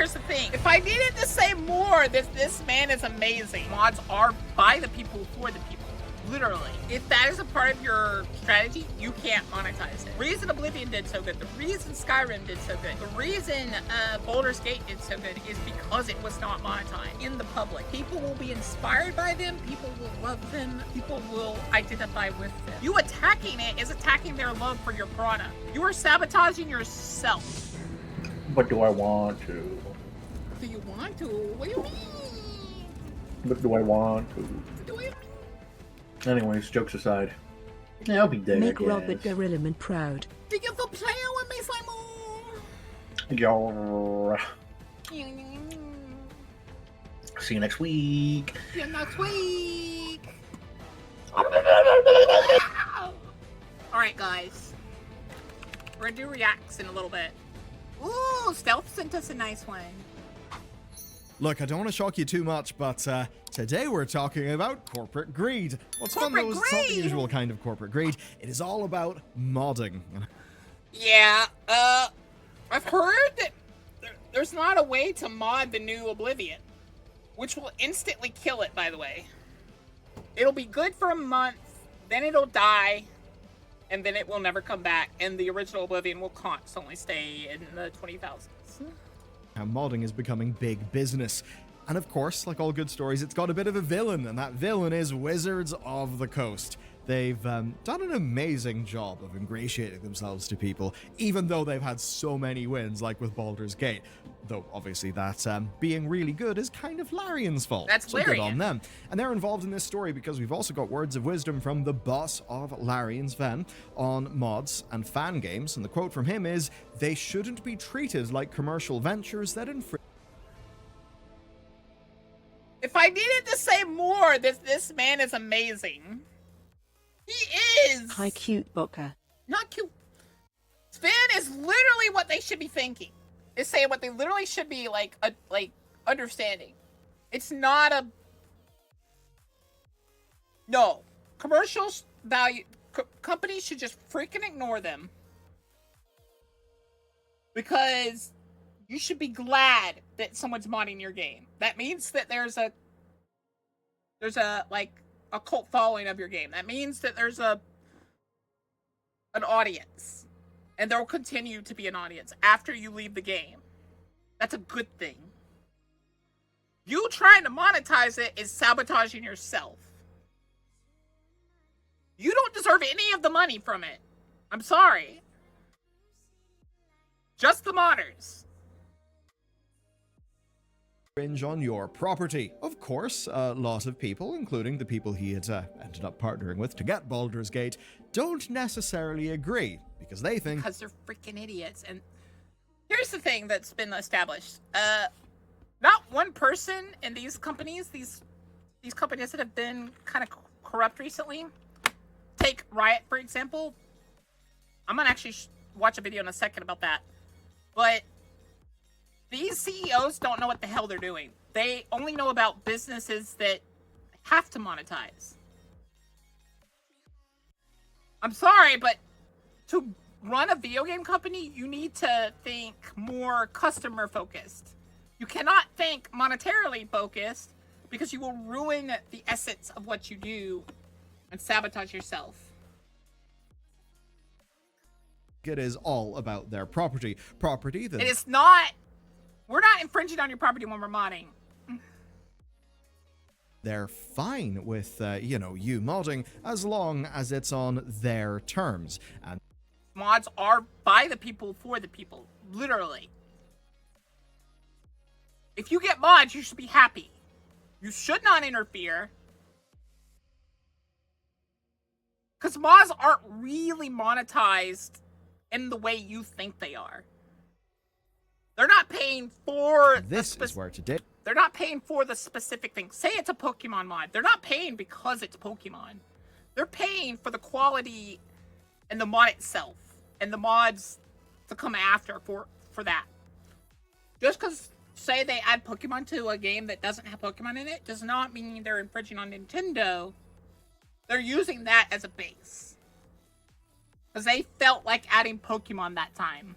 here's the thing. If I needed to say more, this man is amazing. Mods are by the people for the people. Literally. If that is a part of your strategy, you can't monetize it. The reason Oblivion did so good, the reason Skyrim did so good, the reason Baldur's Gate did so good is because it was not monetized in the public. People will be inspired by them, people will love them, people will identify with them. You attacking it is attacking their love for your product. You are sabotaging yourself. But do I want to? Do you want to? What do you mean? But do I want to? Do you mean? Anyways, jokes aside. Yeah, I'll be dead. Make Robert Gorillaman proud. Thank you for playing with me, Simon. Yo. See you next week. See you next week. Alright, guys. We're gonna do reacts in a little bit. Ooh, Stealth sent us a nice one. Look, I don't want to shock you too much, but today we're talking about corporate greed. What's fun though is it's not the usual kind of corporate greed. It is all about modding. Yeah, I've heard that there's not a way to mod the new Oblivion, which will instantly kill it, by the way. It'll be good for a month, then it'll die, and then it will never come back, and the original Oblivion will constantly stay in the 20,000s. How modding is becoming big business. And of course, like all good stories, it's got a bit of a villain, and that villain is Wizards of the Coast. They've done an amazing job of ingratiating themselves to people, even though they've had so many wins, like with Baldur's Gate. Though, obviously, that being really good is kind of Larian's fault. That's so Larian. good on them. And they're involved in this story because we've also got words of wisdom from the boss of Larian, Sven, on mods and fan games. And the quote from him is, "They shouldn't be treated like commercial ventures that infringe." If I needed to say more, this man is amazing. He is. Hi, cute Boka. Not cute. Sven is literally what they should be thinking. Is saying what they literally should be like understanding. It's not a no. Commercials value companies should just freaking ignore them. Because you should be glad that someone's modding your game. That means that there's a like a cult following of your game. That means that there's an audience. And there will continue to be an audience after you leave the game. That's a good thing. You trying to monetize it is sabotaging yourself. You don't deserve any of the money from it. I'm sorry. Just the modders. Infringe on your property. Of course, a lot of people, including the people he had ended up partnering with to get Baldur's Gate, don't necessarily agree, because they think... Because they're freaking idiots. And here's the thing that's been established. Not one person in these companies, these companies that have been kind of corrupt recently. Take Riot, for example. I'm going to actually watch a video in a second about that. But these CEOs don't know what the hell they're doing. They only know about businesses that have to monetize. I'm sorry, but to run a video game company, you need to think more customer focused. You cannot think monetarily focused because you will ruin the essence of what you do and sabotage yourself. It is all about their property. Property that... It is not... We're not infringing on your property when we're modding. They're fine with, you modding, as long as it's on their terms. And mods are by the people for the people. Literally. If you get mods, you should be happy. You should not interfere. Because mods aren't really monetized in the way you think they are. They're not paying for... This is where today... They're not paying for the specific thing. Say it's a Pokemon mod. They're not paying because it's Pokemon. They're paying for the quality and the mod itself. And the mods to come after for that. Just because, say, they add Pokemon to a game that doesn't have Pokemon in it, does not mean they're infringing on Nintendo. They're using that as a base. Because they felt like adding Pokemon that time.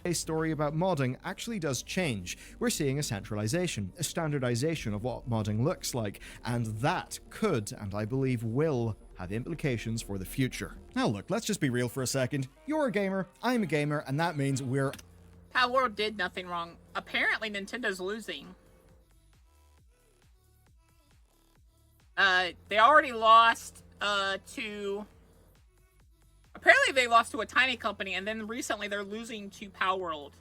A story about modding actually does change. We're seeing a centralization, a standardization of what modding looks like, and that could, and I believe will, have implications for the future. Now look, let's just be real for a second. You're a gamer, I'm a gamer, and that means we're... Pal World did nothing wrong. Apparently Nintendo's losing. They already lost to... Apparently they lost to a tiny company, and then recently they're losing to Pal World.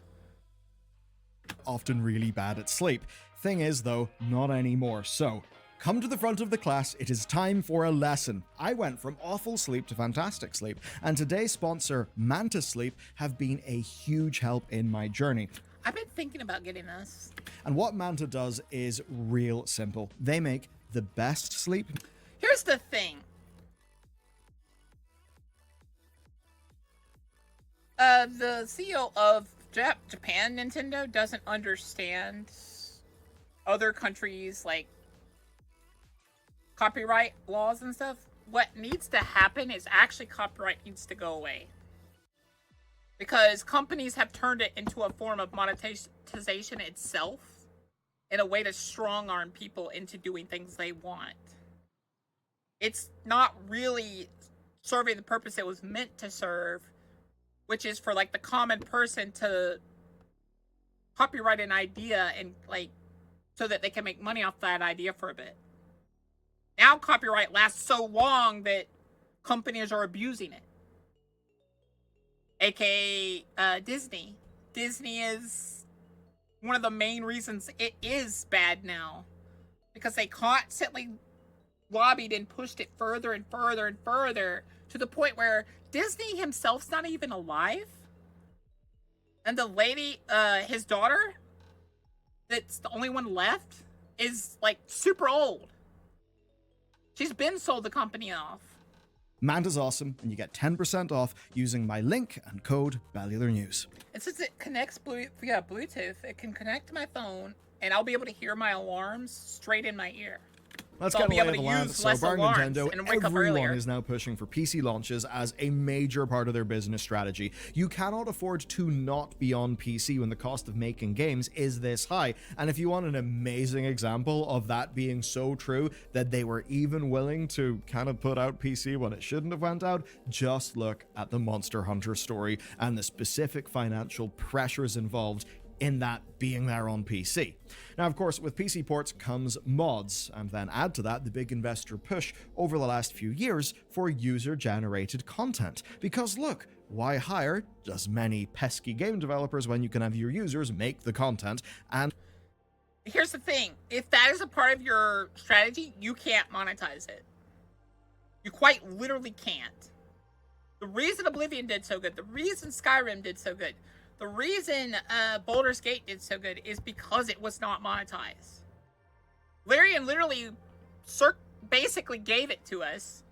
Often really bad at sleep. Thing is, though, not anymore. So, come to the front of the class, it is time for a lesson. I went from awful sleep to fantastic sleep, and today's sponsor, Manta Sleep, have been a huge help in my journey. I've been thinking about getting this. And what Manta does is real simple. They make the best sleep. Here's the thing. The CEO of Japan Nintendo doesn't understand other countries' like copyright laws and stuff. What needs to happen is actually copyright needs to go away. Because companies have turned it into a form of monetization itself in a way to strong-arm people into doing things they want. It's not really serving the purpose it was meant to serve, which is for like the common person to copyright an idea and like so that they can make money off that idea for a bit. Now copyright lasts so long that companies are abusing it. AKA Disney. Disney is one of the main reasons it is bad now. Because they constantly lobbied and pushed it further and further and further to the point where Disney himself's not even alive. And the lady, his daughter, that's the only one left, is like super old. She's been sold the company off. Manta's awesome, and you get 10% off using my link and code Bellular News. And since it connects via Bluetooth, it can connect to my phone, and I'll be able to hear my alarms straight in my ear. Let's So get I'll a be lay able of to the land. use So, less bar alarms Nintendo, and wake up everyone earlier. is now pushing for PC launches as a major part of their business strategy. You cannot afford to not be on PC when the cost of making games is this high. And if you want an amazing example of that being so true, that they were even willing to kind of put out PC when it shouldn't have went out, just look at the Monster Hunter story and the specific financial pressures involved in that being there on PC. Now, of course, with PC ports comes mods, and then add to that the big investor push over the last few years for user-generated content. Because look, why hire as many pesky game developers when you can have your users make the content? And Here's the thing. If that is a part of your strategy, you can't monetize it. You quite literally can't. The reason Oblivion did so good, the reason Skyrim did so good, the reason Baldur's Gate did so good is because it was not monetized. Larian literally basically gave it to us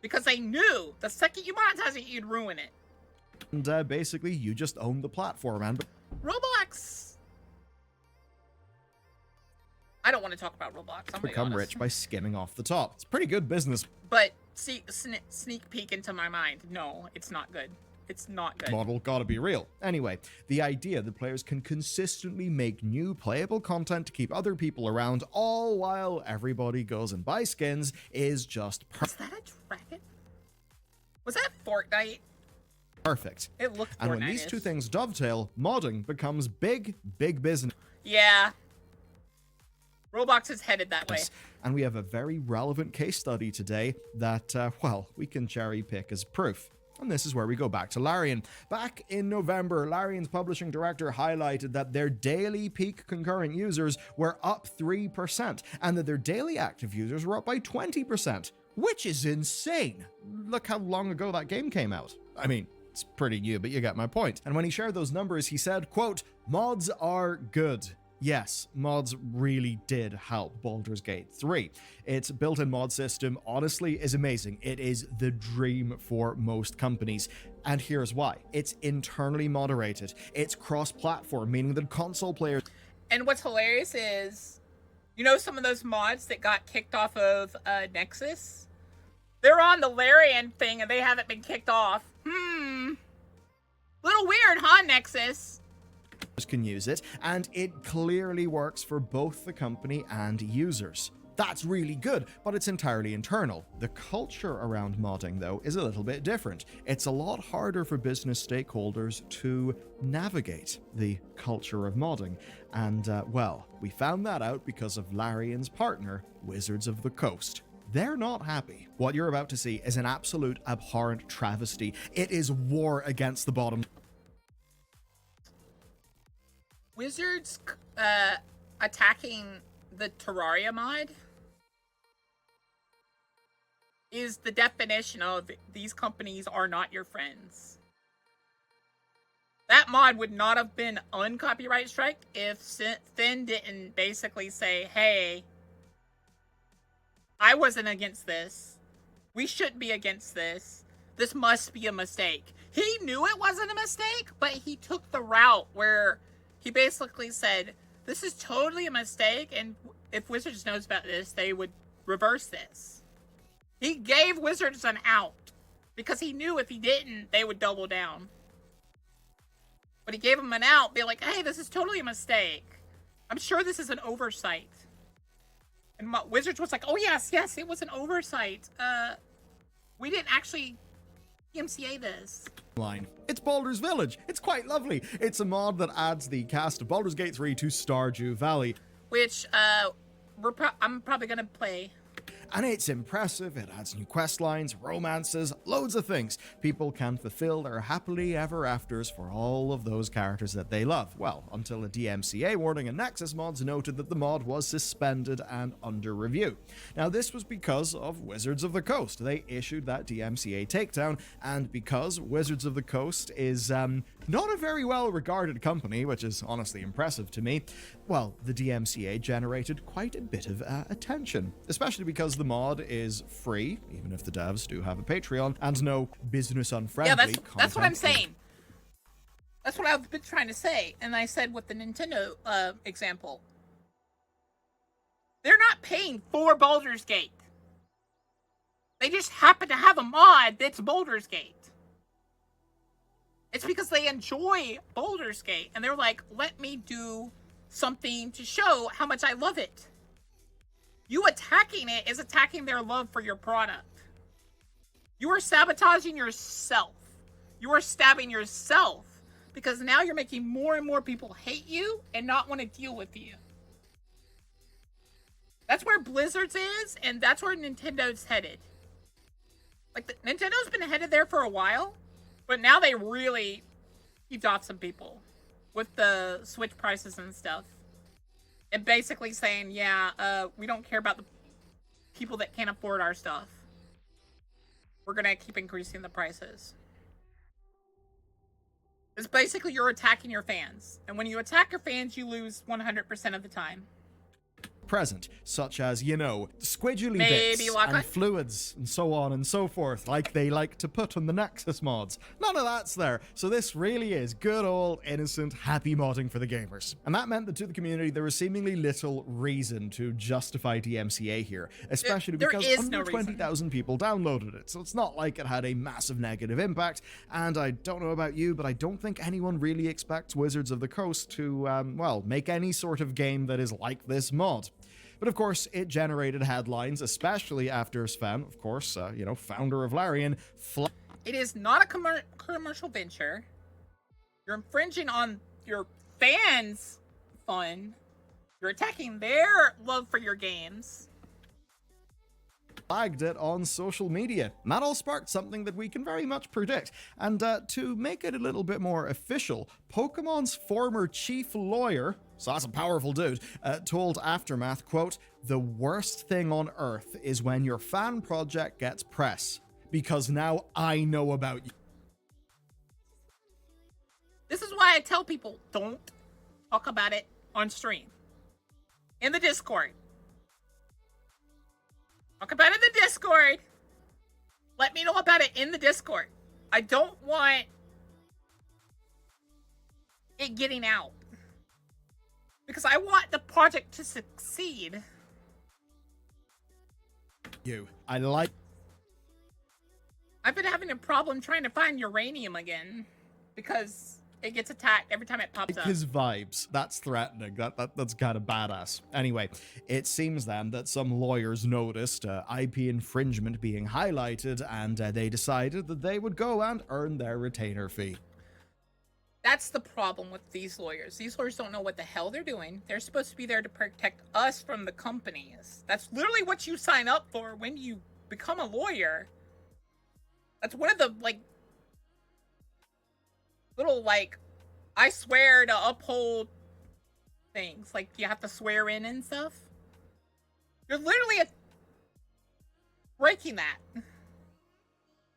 because they knew the second you monetize it, you'd ruin it. Basically, you just own the platform and Roblox. I don't want to talk about Roblox. I'm gonna be become honest. rich by skimming off the top. It's pretty good business But see, sneak peek into my mind. No, it's not good. It's not good. model, gotta be real. Anyway, the idea that players can consistently make new playable content to keep other people around, all while everybody goes and buys skins, is just Is that a dragon? Was that Fortnite? perfect. It looked And when these Fortnite-ish. two things dovetail, modding becomes big, big business. Yeah. Roblox is headed that way. And we have a very relevant case study today that, well, we can cherry pick as proof. And this is where we go back to Larian. Back in November, Larian's publishing director highlighted that their daily peak concurrent users were up 3%, and that their daily active users were up by 20%, which is insane. Look how long ago that game came out. I mean, it's pretty new, but you get my point. And when he shared those numbers, he said, quote, "Mods are good." Yes, mods really did help Baldur's Gate 3. Its built-in mod system, honestly, is amazing. It is the dream for most companies. And here's why. It's internally moderated. It's cross-platform, meaning that console players... And what's hilarious is, you know some of those mods that got kicked off of Nexus? They're on the Larian thing and they haven't been kicked off. Little weird, huh? on, Nexus. Can use it, and it clearly works for both the company and users. That's really good, but it's entirely internal. The culture around modding, though, is a little bit different. It's a lot harder for business stakeholders to navigate the culture of modding. And, well, we found that out because of Larian's partner, Wizards of the Coast. They're not happy. What you're about to see is an absolute abhorrent travesty. It is war against the bottom. Wizards attacking the Terraria mod is the definition of these companies are not your friends. That mod would not have been uncopyright strike if Finn didn't basically say, hey, I wasn't against this. We shouldn't be against this. This must be a mistake. He knew it wasn't a mistake, but he took the route where he basically said, this is totally a mistake, and if Wizards knows about this, they would reverse this. He gave Wizards an out, because he knew if he didn't, they would double down. But he gave them an out, be like, hey, this is totally a mistake. I'm sure this is an oversight. And Wizards was like, oh yes, it was an oversight. We didn't actually DMCA this. It's Baldur's Village. It's quite lovely. It's a mod that adds the cast of Baldur's Gate 3 to Stardew Valley, which I'm probably gonna play. And it's impressive. It adds new quest lines, romances, loads of things. People can fulfill their happily ever afters for all of those characters that they love. Well, until a DMCA warning and Nexus Mods noted that the mod was suspended and under review. Now, this was because of Wizards of the Coast. They issued that DMCA takedown, and because Wizards of the Coast is not a very well-regarded company, which is honestly impressive to me, well, the DMCA generated quite a bit of attention, especially because the mod is free, even if the devs do have a Patreon, and no business-unfriendly content. Yeah, that's what I'm saying. That's what I've been trying to say, and I said with the Nintendo example. They're not paying for Baldur's Gate. They just happen to have a mod that's Baldur's Gate. It's because they enjoy Baldur's Gate, and they're like, let me do something to show how much I love it. You attacking it is attacking their love for your product. You are sabotaging yourself. You are stabbing yourself, because now you're making more and more people hate you and not want to deal with you. That's where Blizzard's is, and that's where Nintendo's headed. Like, Nintendo's been headed there for a while, but now they really heaved off some people with the Switch prices and stuff. And basically saying, yeah, we don't care about the people that can't afford our stuff. We're gonna keep increasing the prices. It's basically you're attacking your fans. And when you attack your fans, you lose 100% of the time. Present, such as, you know, squidgely Maybe bits Lockhart? and fluids and so on and so forth, like they like to put on the Nexus mods. None of that's there, so this really is good old innocent happy modding for the gamers. And that meant that to the community there was seemingly little reason to justify DMCA here, especially because under 20,000 people downloaded it, so it's not like it had a massive negative impact. And I don't know about you, but I don't think anyone really expects Wizards of the Coast to, well, make any sort of game that is like this mod. But of course, it generated headlines, especially after Sven, of course, you know, founder of Larian, it is not a commercial venture. You're infringing on your fans' fun. You're attacking their love for your games. Flagged it on social media. And that all sparked something that we can very much predict. And to make it a little bit more official, Pokemon's former chief lawyer, so that's a powerful dude, told Aftermath, quote, "The worst thing on earth is when your fan project gets press, because now I know about you." This is why I tell people, don't talk about it on stream. In the Discord. Talk about it in the Discord. Let me know about it in the Discord. I don't want it getting out. Because I want the project to succeed. I've been having a problem trying to find uranium again. Because it gets attacked every time it pops up. His vibes. That's threatening. That's kind of badass. Anyway, it seems then that some lawyers noticed IP infringement being highlighted, and they decided that they would go and earn their retainer fee. That's the problem with these lawyers. These lawyers don't know what the hell they're doing. They're supposed to be there to protect us from the companies. That's literally what you sign up for when you become a lawyer. That's one of the, like, little, like, I swear to uphold things. Like, you have to swear in and stuff. You're literally breaking that.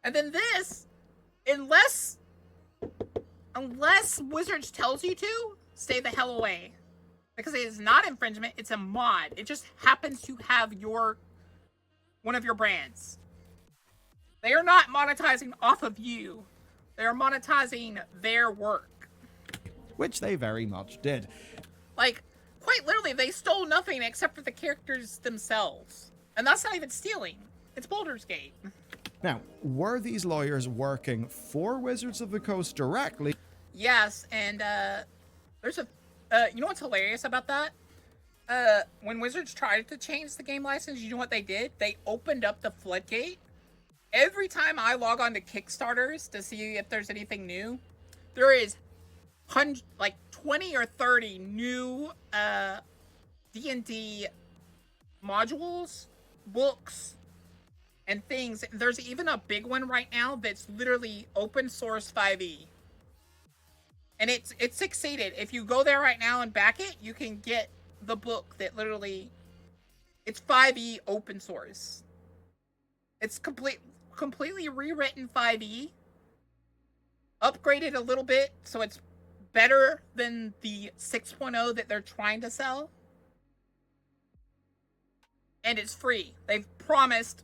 And then this, unless Wizards tells you to, stay the hell away. Because it is not infringement, it's a mod. It just happens to have one of your brands. They are not monetizing off of you. They are monetizing their work. Which they very much did. Like, quite literally, they stole nothing except for the characters themselves. And that's not even stealing. It's Baldur's Gate. Now, were these lawyers working for Wizards of the Coast directly? Yes, and there's a... you know what's hilarious about that? When Wizards tried to change the game license, you know what they did? They opened up the floodgate. Every time I log on to Kickstarters to see if there's anything new, there is like 20 or 30 new D&D modules, books, and things. There's even a big one right now that's literally open source 5e. And it's succeeded. If you go there right now and back it, you can get the book that literally, it's 5e open source. It's completely rewritten 5e, upgraded a little bit so it's better than the 6.0 that they're trying to sell. And it's free. They've promised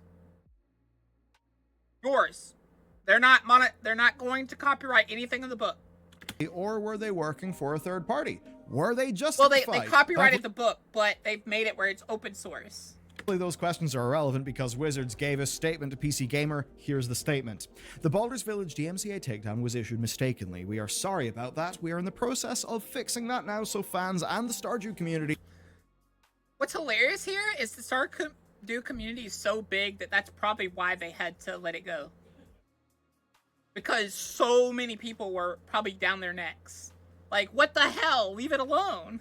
yours. They're not going to copyright anything in the book. Or were they working for a third party? Were they just Well, they copyrighted the book, but they've made it where it's open source. Those questions are irrelevant because Wizards gave a statement to PC Gamer. Here's the statement. The Baldur's Village DMCA takedown was issued mistakenly. We are sorry about that. We are in the process of fixing that now so fans and the Stardew community... What's hilarious here is the Stardew community is so big that that's probably why they had to let it go. Because so many people were probably down their necks. Like, what the hell? Leave it alone.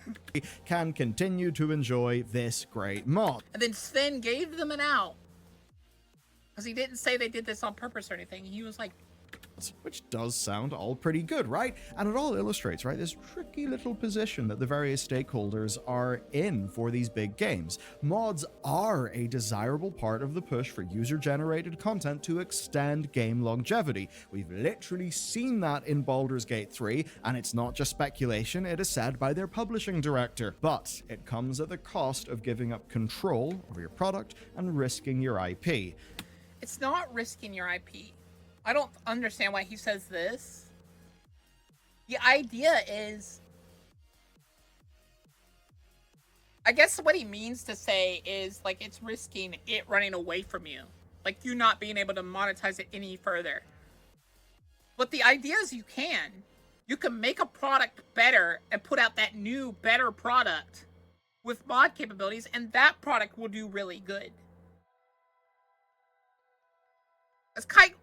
...can continue to enjoy this great mod. And then Sven gave them an out. Because he didn't say they did this on purpose or anything. He was like... Which does sound all pretty good, right? And it all illustrates, right, this tricky little position that the various stakeholders are in for these big games. Mods are a desirable part of the push for user-generated content to extend game longevity. We've literally seen that in Baldur's Gate 3, and it's not just speculation, it is said by their publishing director. But it comes at the cost of giving up control over your product and risking your IP. It's not risking your IP. I don't understand why he says this. The idea is... I guess what he means to say is, like, it's risking it running away from you. Like, you not being able to monetize it any further. But the idea is you can. You can make a product better and put out that new, better product with mod capabilities, and that product will do really good. It's quite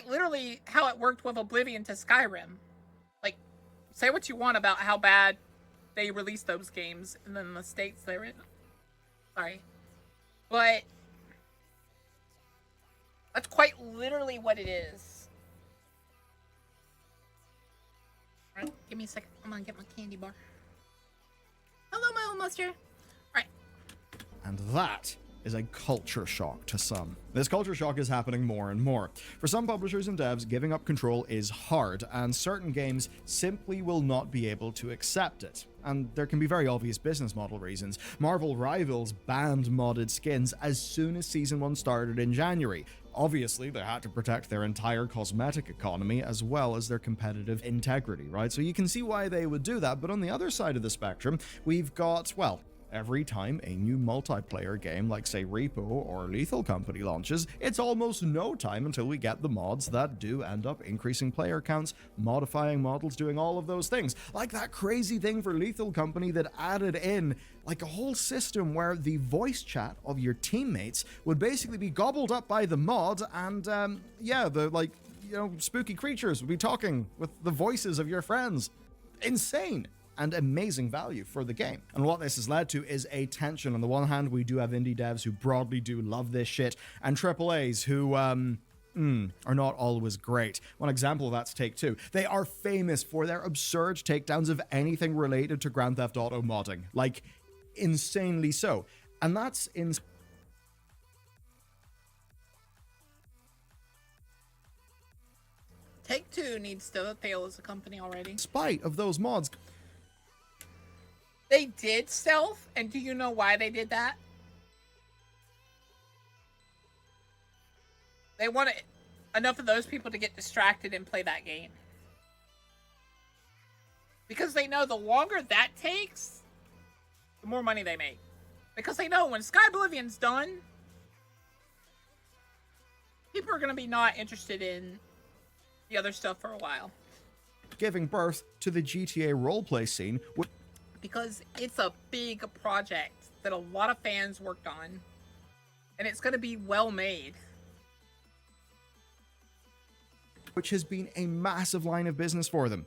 literally how it worked with Oblivion to Skyrim. Like, say what you want about how bad they released those games and then the states they're in. Sorry. But that's quite literally what it is. Alright, give me a second. I'm gonna get my candy bar. Hello, my old monster. Alright. And that is a culture shock to some. This culture shock is happening more and more. For some publishers and devs, giving up control is hard, and certain games simply will not be able to accept it. And there can be very obvious business model reasons. Marvel Rivals banned modded skins as soon as Season 1 started in January. Obviously, they had to protect their entire cosmetic economy as well as their competitive integrity, right? So you can see why they would do that, but on the other side of the spectrum, we've got, well, every time a new multiplayer game like, say, Repo or Lethal Company launches, it's almost no time until we get the mods that do end up increasing player counts, modifying models, doing all of those things. Like that crazy thing for Lethal Company that added in like a whole system where the voice chat of your teammates would basically be gobbled up by the mod, and spooky creatures would be talking with the voices of your friends. Insane and amazing value for the game. And what this has led to is a tension. On the one hand, we do have indie devs who broadly do love this shit, and AAAs who are not always great. One example of that's Take-Two. They are famous for their absurd takedowns of anything related to Grand Theft Auto modding. Like, insanely so. And that's in Take-Two needs to fail as a company already. spite of those mods. They did stealth, and do you know why they did that? They wanted enough of those people to get distracted and play that game. Because they know the longer that takes, the more money they make. Because they know when Sky Oblivion's done, people are going to be not interested in the other stuff for a while. Giving birth to the GTA roleplay scene. Because it's a big project that a lot of fans worked on. And it's going to be well made. Which has been a massive line of business for them.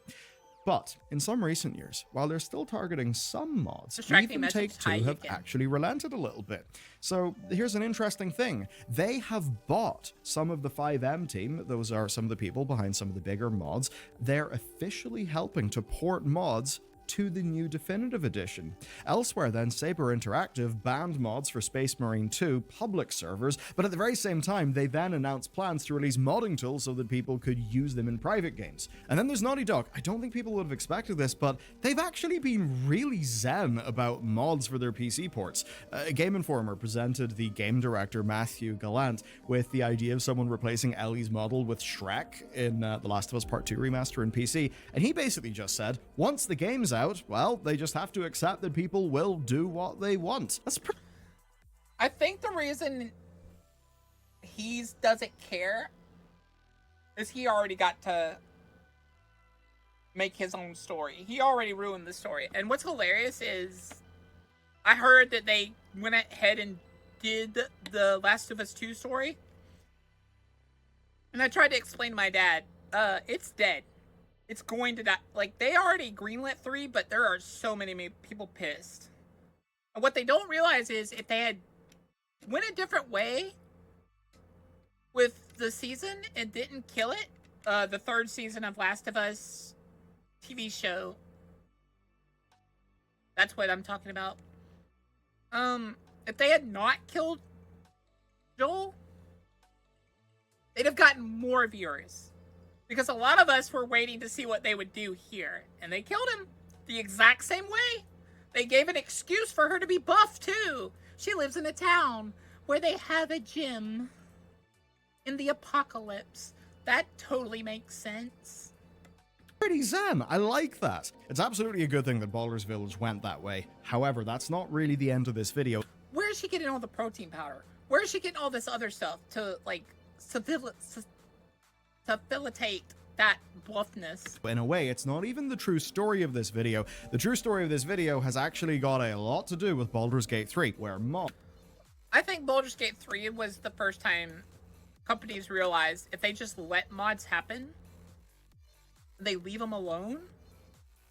But in some recent years, while they're still targeting some mods, even Take-Two have actually relented a little bit. So here's an interesting thing. They have bought some of the 5M team. Those are some of the people behind some of the bigger mods. They're officially helping to port mods to the new Definitive Edition. Elsewhere then, Saber Interactive banned mods for Space Marine 2 public servers, but at the very same time, they then announced plans to release modding tools so that people could use them in private games. And then there's Naughty Dog. I don't think people would have expected this, but they've actually been really zen about mods for their PC ports. Game Informer presented the game director, Matthew Gallant, with the idea of someone replacing Ellie's model with Shrek in The Last of Us Part 2 remaster in PC, and he basically just said, once the game's out, well, they just have to accept that people will do what they want. I think the reason he doesn't care is he already got to make his own story. He already ruined the story. And what's hilarious is I heard that they went ahead and did the Last of Us 2 story. And I tried to explain to my dad, it's dead. It's going to die. Like, they already greenlit 3, but there are so many people pissed. And what they don't realize is if they had went a different way with the season and didn't kill it, the 3rd season of Last of Us TV show, that's what I'm talking about. If they had not killed Joel, they'd have gotten more viewers. Because a lot of us were waiting to see what they would do here. And they killed him the exact same way. They gave an excuse for her to be buff, too. She lives in a town where they have a gym in the apocalypse. That totally makes sense. Pretty zen. I like that. It's absolutely a good thing that Baldur's Village went that way. However, that's not really the end of this video. Where is she getting all the protein powder? Where is she getting all this other stuff to, like, facilitate that bluffness? In a way, it's not even the true story of this video. The true story of this video has actually got a lot to do with Baldur's Gate 3, where I think Baldur's Gate 3 was the first time companies realized if they just let mods happen, they leave them alone,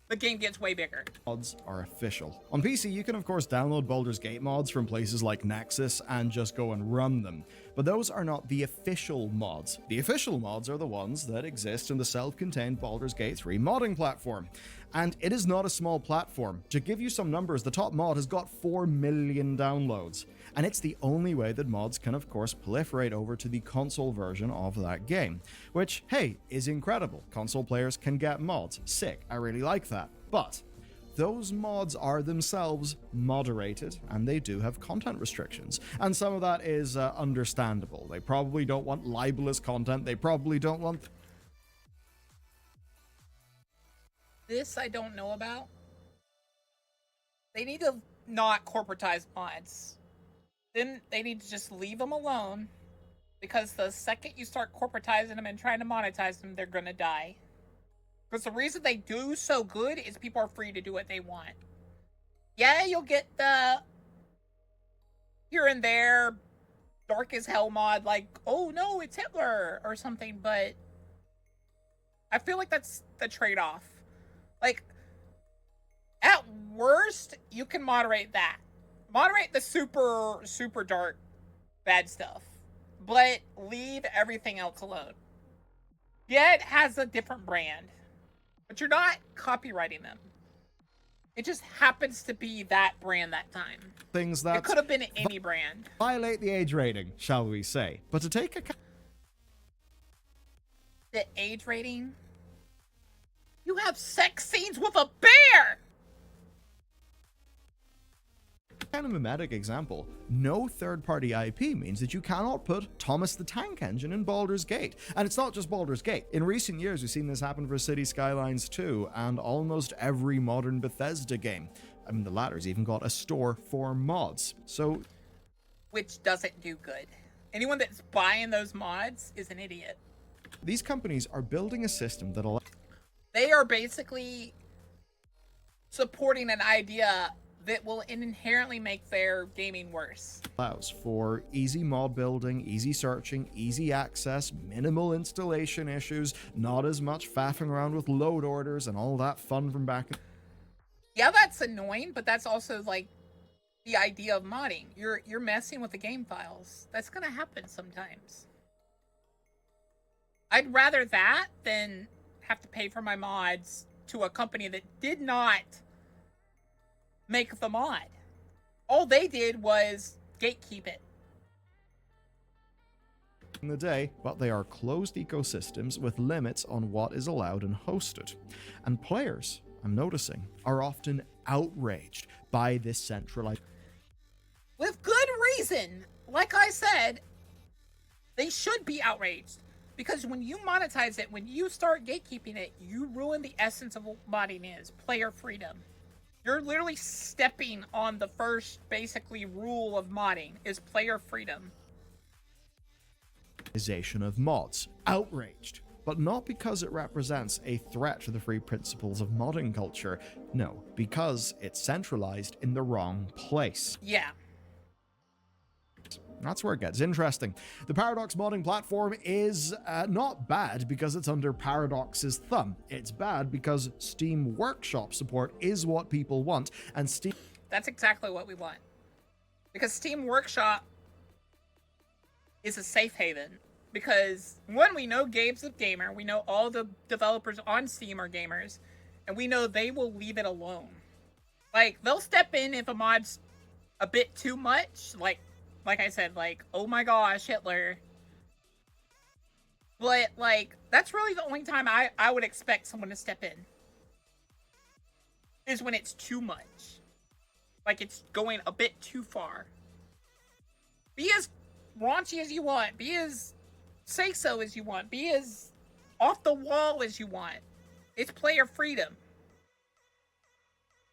the game gets way bigger. Mods are official. On PC, you can of course download Baldur's Gate mods from places like Nexus and just go and run them. But those are not the official mods. The official mods are the ones that exist in the self-contained Baldur's Gate 3 modding platform. And it is not a small platform. To give you some numbers, the top mod has got 4 million downloads. And it's the only way that mods can of course proliferate over to the console version of that game. Which, hey, is incredible. Console players can get mods. Sick. I really like that. But those mods are themselves moderated, and they do have content restrictions. And some of that is understandable. They probably don't want libelous content. They probably don't want... This I don't know about. They need to not corporatize mods. Then they need to just leave them alone, because the second you start corporatizing them and trying to monetize them, they're gonna die. Because the reason they do so good is people are free to do what they want. Yeah, you'll get the here and there dark as hell mod, like, oh no, it's Hitler or something, but I feel like that's the trade-off. Like, at worst, you can moderate that. Moderate the super, super dark bad stuff, but leave everything else alone. Yeah, it has a different brand, but you're not copywriting them. It just happens to be that brand that time. Things that it could have been any brand. Violate the age rating, shall we say. But to take account the age rating, you have sex scenes with a bear! kind of mimetic example, no third-party IP means that you cannot put Thomas the Tank Engine in Baldur's Gate. And it's not just Baldur's Gate. In recent years, we've seen this happen for City Skylines 2 and almost every modern Bethesda game. I mean, the latter's even got a store for mods. So, which doesn't do good. Anyone that's buying those mods is an idiot. These companies are building a system that allows... They are basically supporting an idea that will inherently make their gaming worse. Allows for easy mod building, easy searching, easy access, minimal installation issues, not as much faffing around with load orders and all that fun from back. Yeah, that's annoying, but that's also like the idea of modding. You're messing with the game files. That's gonna happen sometimes. I'd rather that than have to pay for my mods to a company that did not make the mod. All they did was gatekeep it. In the day, but they are closed ecosystems with limits on what is allowed and hosted. And players, I'm noticing, are often outraged by this centralized... With good reason. Like I said, they should be outraged. Because when you monetize it, when you start gatekeeping it, you ruin the essence of what modding is, player freedom. You're literally stepping on the first, basically, rule of modding, is player freedom. Of mods. Outraged. But not because it represents a threat to the free principles of modding culture. No, because it's centralized in the wrong place. Yeah. That's where it gets interesting. The Paradox modding platform is not bad because it's under Paradox's thumb. It's bad because Steam Workshop support is what people want, and Steam... That's exactly what we want. Because Steam Workshop is a safe haven. Because, one, we know Gabe's a gamer, we know all the developers on Steam are gamers, and we know they will leave it alone. Like, they'll step in if a mod's a bit too much, like I said, like, oh my gosh, Hitler. But, like, that's really the only time I would expect someone to step in. Is when it's too much. Like, it's going a bit too far. Be as raunchy as you want. Be as say-so as you want. Be as off the wall as you want. It's player freedom.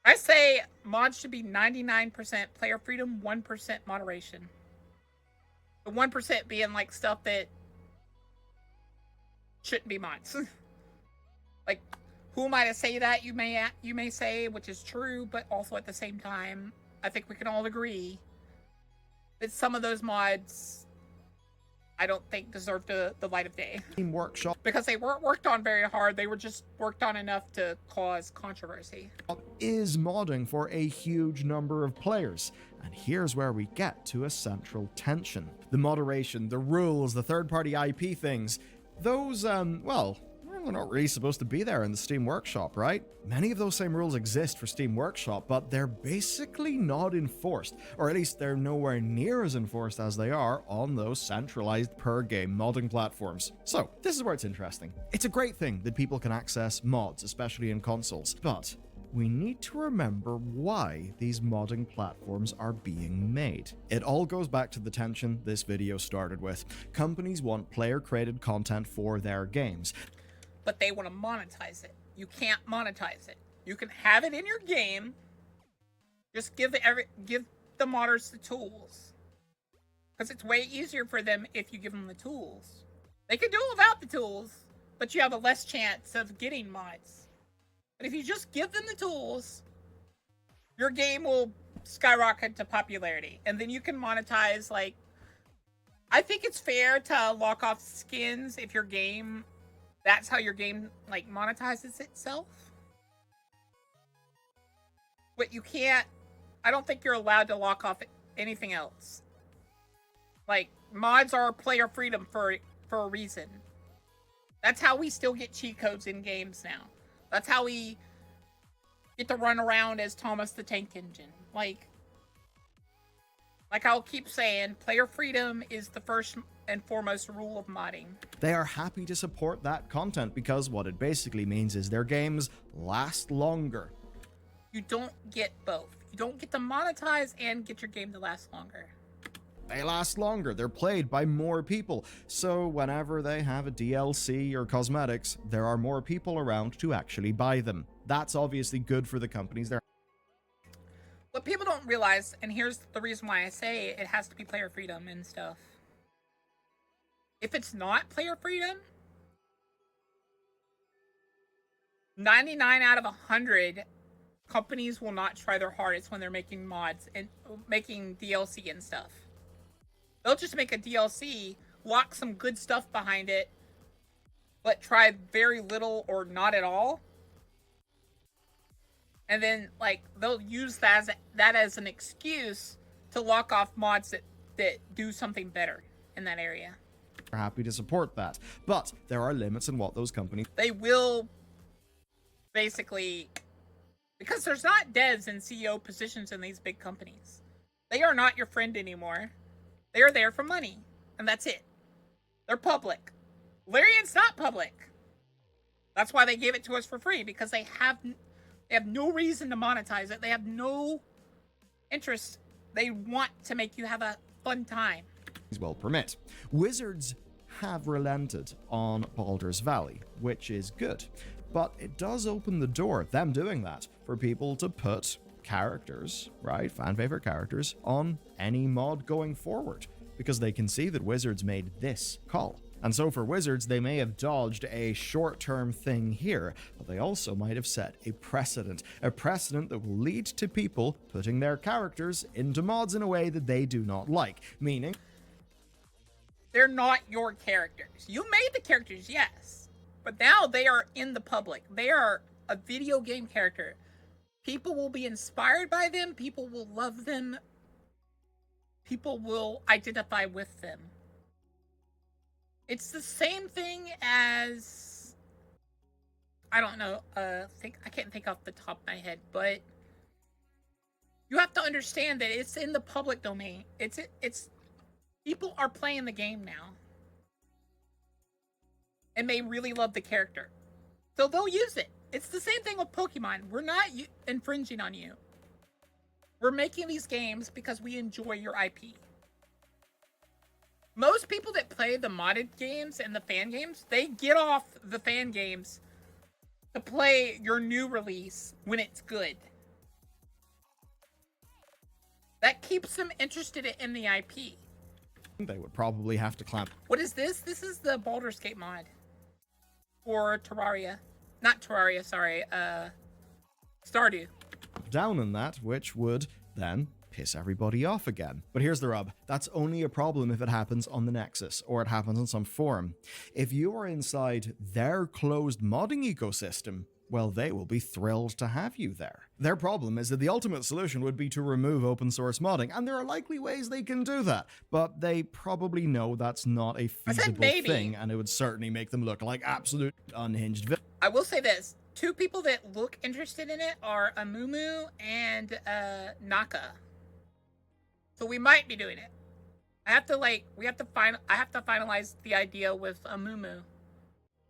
I say mods should be 99% player freedom, 1% moderation. The 1% being like stuff that shouldn't be mods. Like, who am I to say that? You may say, which is true, but also at the same time, I think we can all agree that some of those mods I don't think deserve the light of day. Steam Workshop because they weren't worked on very hard. They were just worked on enough to cause controversy. Is modding for a huge number of players. And here's where we get to a central tension. The moderation, the rules, the third-party IP things, those, well, they're not really supposed to be there in the Steam Workshop, right? Many of those same rules exist for Steam Workshop, but they're basically not enforced, or at least they're nowhere near as enforced as they are on those centralized per-game modding platforms. So, this is where it's interesting. It's a great thing that people can access mods, especially in consoles, but we need to remember why these modding platforms are being made. It all goes back to the tension this video started with. Companies want player-created content for their games, but they want to monetize it. You can't monetize it. You can have it in your game, Just give the modders the tools. Because it's way easier for them if you give them the tools. They can do it without the tools, but you have a less chance of getting mods. But if you just give them the tools, your game will skyrocket to popularity. And then you can monetize, like, I think it's fair to lock off skins if your game, that's how your game, like, monetizes itself. But you can't, I don't think you're allowed to lock off anything else. Like, mods are player freedom for a reason. That's how we still get cheat codes in games now. That's how we get to run around as Thomas the Tank Engine. Like I'll keep saying, player freedom is the first and foremost rule of modding. They are happy to support that content because what it basically means is their games last longer. You don't get both. You don't get to monetize and get your game to last longer. They last longer, they're played by more people, so whenever they have a DLC or cosmetics, there are more people around to actually buy them. That's obviously good for the companies. What people don't realize, and here's the reason why I say it has to be player freedom and stuff. If it's not player freedom, 99 out of 100 companies will not try their hardest when they're making mods and making DLC and stuff. They'll just make a DLC, lock some good stuff behind it, but try very little or not at all. And then, like, they'll use that as an excuse to lock off mods that do something better in that area. We're happy to support that, but there are limits in what those companies... They will basically... Because there's not devs and CEO positions in these big companies. They are not your friend anymore. They are there for money, and that's it. They're public. Larian's not public. That's why they gave it to us for free, because they have no reason to monetize it. They have no interest. They want to make you have a fun time. ...will permit. Wizards have relented on Baldur's Valley, which is good. But it does open the door, them doing that, for people to put characters, right, fan favorite characters, on any mod going forward, because they can see that Wizards made this call. And so for Wizards, they may have dodged a short-term thing here, but they also might have set a precedent that will lead to people putting their characters into mods in a way that they do not like, meaning... They're not your characters. You made the characters, yes, but now they are in the public. They are a video game character. People will be inspired by them. People will love them. People will identify with them. It's the same thing as, I don't know, I can't think off the top of my head, but you have to understand that it's in the public domain. It's people are playing the game now. And they really love the character. So they'll use it. It's the same thing with Pokemon. We're not infringing on you. We're making these games because we enjoy your IP. Most people that play the modded games and the fan games, they get off the fan games to play your new release when it's good. That keeps them interested in the IP. They would probably have to clamp... What is this? This is the Baldur's Gate mod. For Terraria. Not Terraria, sorry. Stardew. ...down on that, which would then piss everybody off again. But here's the rub. That's only a problem if it happens on the Nexus, or it happens on some forum. If you are inside their closed modding ecosystem, well, they will be thrilled to have you there. Their problem is that the ultimate solution would be to remove open source modding, and there are likely ways they can do that, but they probably know that's not a feasible thing, and it would certainly make them look like absolute unhinged villains. I will say this. Two people that look interested in it are Amumu and Naka. So we might be doing it. I have to finalize the idea with Amumu.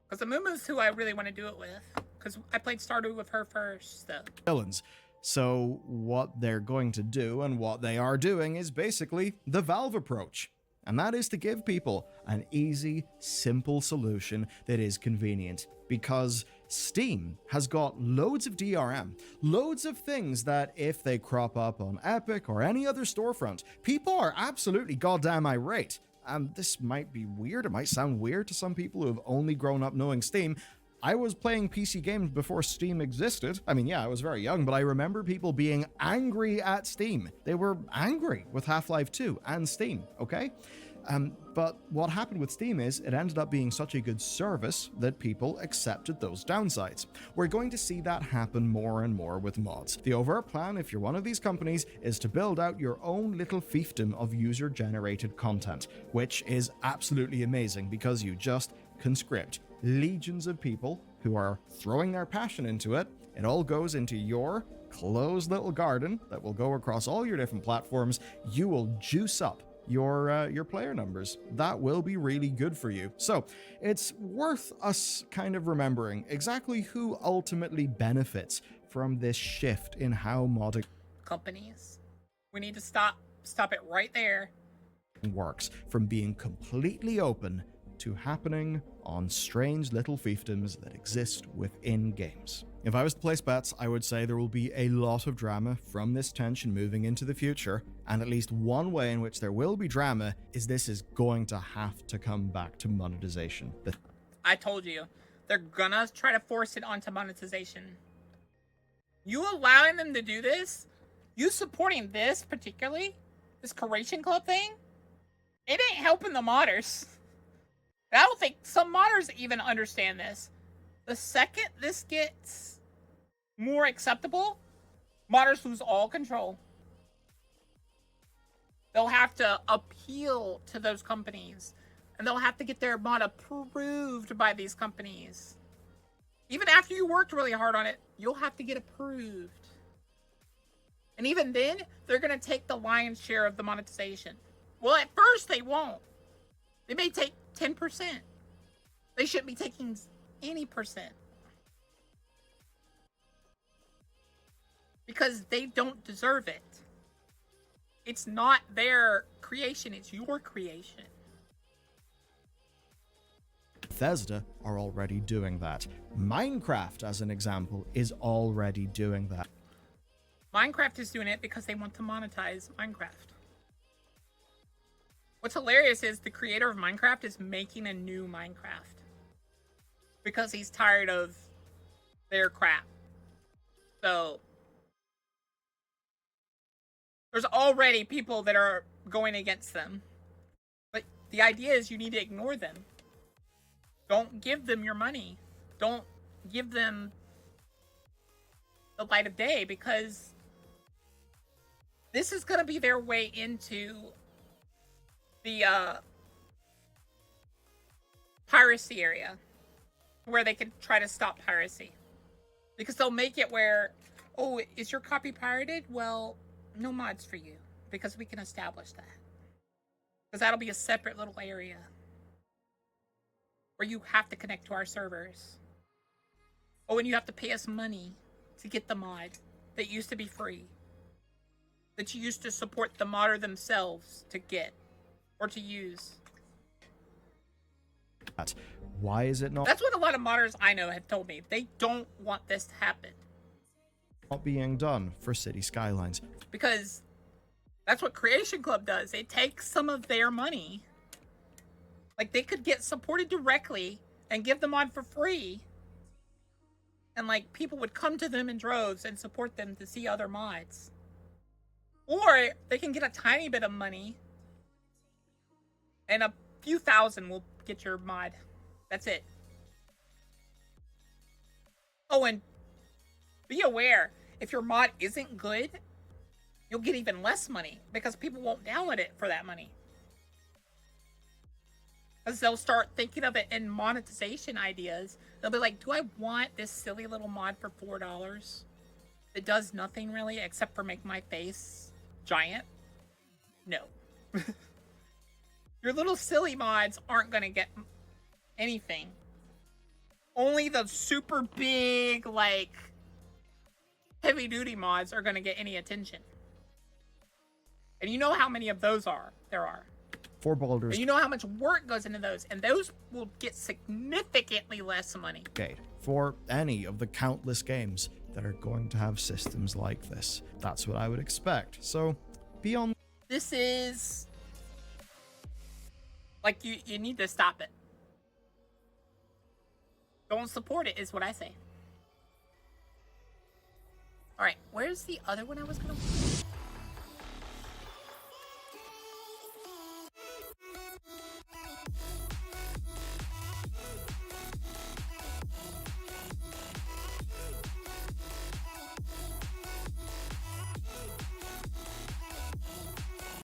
Because Amumu's who I really want to do it with. Because I played Stardew with her first, so. Villains. So what they're going to do and what they are doing is basically the Valve approach. And that is to give people an easy, simple solution that is convenient. Because Steam has got loads of DRM, loads of things that if they crop up on Epic or any other storefront, people are absolutely goddamn irate. And this might be weird, it might sound weird to some people who have only grown up knowing Steam. I was playing PC games before Steam existed. I mean, yeah, I was very young, but I remember people being angry at Steam. They were angry with Half-Life 2 and Steam, okay? But what happened with Steam is it ended up being such a good service that people accepted those downsides. We're going to see that happen more and more with mods. The overt plan, if you're one of these companies, is to build out your own little fiefdom of user-generated content, which is absolutely amazing because you just conscript legions of people who are throwing their passion into it. It all goes into your closed little garden that will go across all your different platforms. You will juice up your player numbers. That will be really good for you. So it's worth us kind of remembering exactly who ultimately benefits from this shift in how modding Companies. We need to stop it right there. works, from being completely open to happening on strange little fiefdoms that exist within games. If I was to place bets, I would say there will be a lot of drama from this tension moving into the future, and at least one way in which there will be drama is this is going to have to come back to monetization. I told you, they're gonna try to force it onto monetization. You allowing them to do this, you supporting this particularly, this Curation Club thing, it ain't helping the modders. I don't think some modders even understand this. The second this gets more acceptable, modders lose all control. They'll have to appeal to those companies, and they'll have to get their mod approved by these companies. Even after you worked really hard on it, you'll have to get approved. And even then, they're going to take the lion's share of the monetization. Well, at first they won't. They may take 10%. They shouldn't be taking any percent. Because they don't deserve it. It's not their creation, it's your creation. Bethesda are already doing that. Minecraft, as an example, is already doing that. Minecraft is doing it because they want to monetize Minecraft. What's hilarious is the creator of Minecraft is making a new Minecraft. Because he's tired of their crap. So there's already people that are going against them. But the idea is you need to ignore them. Don't give them your money. Don't give them the light of day, because this is going to be their way into the piracy area, where they can try to stop piracy. Because they'll make it where, oh, is your copy pirated? Well, no mods for you, because we can establish that. Because that'll be a separate little area where you have to connect to our servers. Oh, and you have to pay us money to get the mod that used to be free, that you used to support the modder themselves to get or to use. Why is it not? That's what a lot of modders I know have told me. They don't want this to happen. Not being done for City Skylines. Because that's what Creation Club does. It takes some of their money. Like, they could get supported directly and give the mod for free. And, like, people would come to them in droves and support them to see other mods. Or they can get a tiny bit of money, and a few thousand will get your mod. That's it. Oh, and be aware, if your mod isn't good, you'll get even less money, because people won't download it for that money. Because they'll start thinking of it in monetization ideas. They'll be like, do I want this silly little mod for $4 that does nothing really except for make my face giant? No. Your little silly mods aren't going to get anything. Only the super big, like, heavy duty mods are going to get any attention. And you know how many of those there are. for Baldur's You know how much work goes into those, and those will get significantly less money. Gate, for any of the countless games that are going to have systems like this. That's what I would expect. So, beyond... This is... Like, you need to stop it. Don't support it, is what I say. Alright, where's the other one I was gonna...